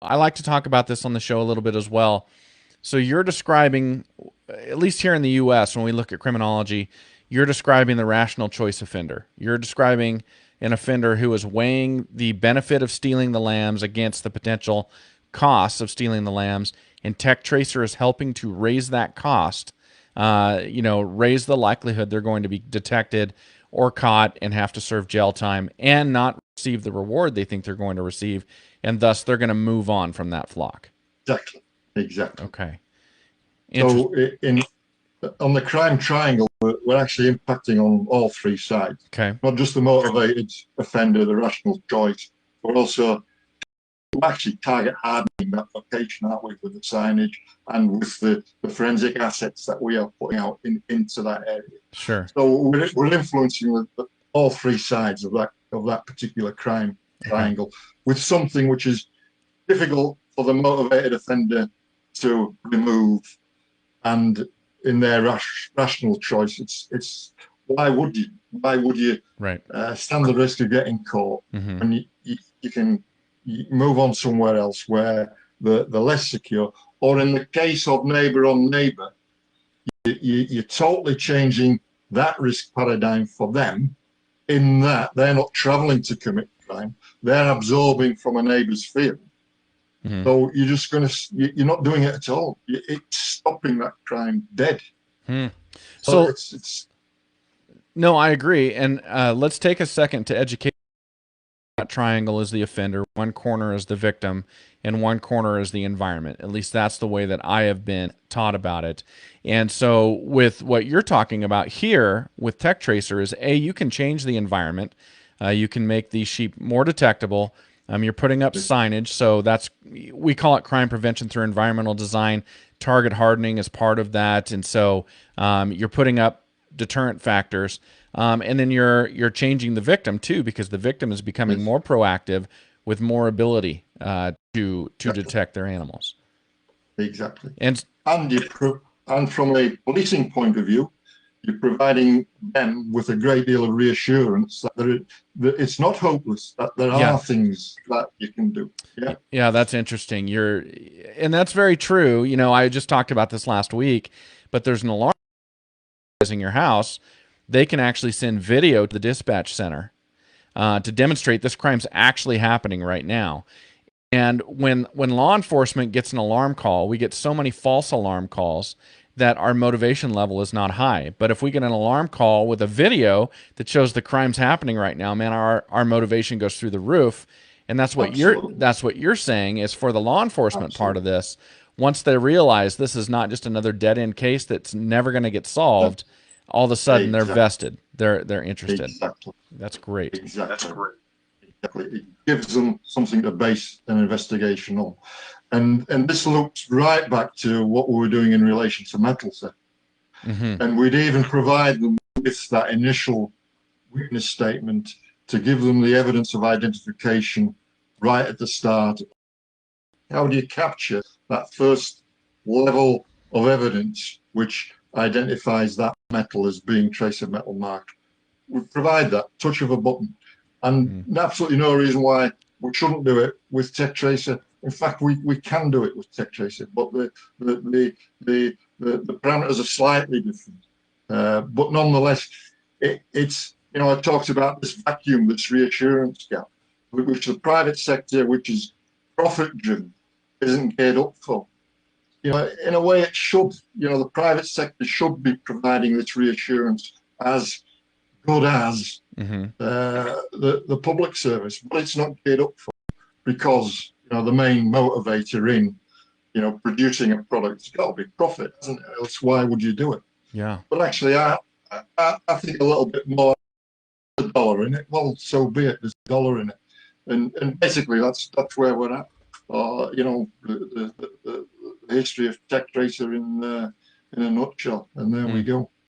I like to talk about this on the show a little bit as well. So you're describing, at least here in the U.S., when we look at criminology, you're describing the rational choice offender. You're describing an offender who is weighing the benefit of stealing the lambs against the potential costs of stealing the lambs, and TecTracer is helping to raise that cost. Raise the likelihood they're going to be detected or caught and have to serve jail time and not receive the reward they think they're going to receive, and thus they're going to move on from that flock. Exactly. Exactly. Okay. So Interesting. in on the crime triangle, we're actually impacting on all three sides, Okay. not just the motivated offender, the rational choice, but also actually target hardening that location, aren't we, with the signage and with the forensic assets that we are putting out into that area. Sure. So we're influencing all three sides of that particular crime Okay. triangle with something which is difficult for the motivated offender to remove, and in their rational choice, it's why would you Right. stand the risk of getting caught Mm-hmm. when you can move on somewhere else where the less secure, or in the case of neighbor on neighbor, you're totally changing that risk paradigm for them, in that they're not traveling to commit crime, they're absorbing from a neighbor's field. Mm-hmm. So you're not doing it at all. It's stopping that crime dead. Hmm. So So, it's no, I agree. And let's take a second to educate. That triangle is the offender, one corner is the victim, and one corner is the environment. At least that's the way that I have been taught about it. And so, with what you're talking about here with TecTracer, is A, you can change the environment. You can make these sheep more detectable. You're putting up signage, so we call it crime prevention through environmental design. Target hardening is part of that, and so you're putting up deterrent factors. And then you're changing the victim too, because the victim is becoming it's more proactive with more ability to exactly, detect their animals. exactly. And And and from a policing point of view, you're providing them with a great deal of reassurance that it's not hopeless, that there yeah, are things that you can do. Yeah, yeah, that's interesting. And that's very true. I just talked about this last week, but there's an alarm in your house. They can actually send video to the dispatch center to demonstrate this crime's actually happening right now. And when law enforcement gets an alarm call, we get so many false alarm calls that our motivation level is not high. But if we get an alarm call with a video that shows the crime's happening right now, man, our motivation goes through the roof. And absolutely, that's what you're saying is for the law enforcement part of absolutely. this. Once they realize this is not just another dead end case that's never going to get solved, That's all of a sudden they're exactly, vested. They're interested. exactly, That's great. exactly. Exactly. It gives them something to base an investigation on. And this loops right back to what we were doing in relation to metal theft. Mm-hmm. And we'd even provide them with that initial witness statement to give them the evidence of identification right at the start. How do you capture that first level of evidence which identifies that metal as being tracer metal marked? We provide that touch of a button, and Mm-hmm. absolutely no reason why we shouldn't do it with TecTracer. In fact, we can do it with TecTracer, but the parameters are slightly different. But nonetheless, it's I talked about this vacuum, this reassurance gap, which the private sector, which is profit driven, isn't geared up for. In a way, it should. The private sector should be providing this reassurance as good as Mm-hmm. the public service, but it's not geared up for, because the main motivator in producing a product has got to be profit, hasn't it? Else why would you do it? Yeah. But actually, I think a little bit more dollar in it. Well, so be it. There's a dollar in it, and basically that's where we're at. The history of TecTracer in a nutshell, and there we Mm. go.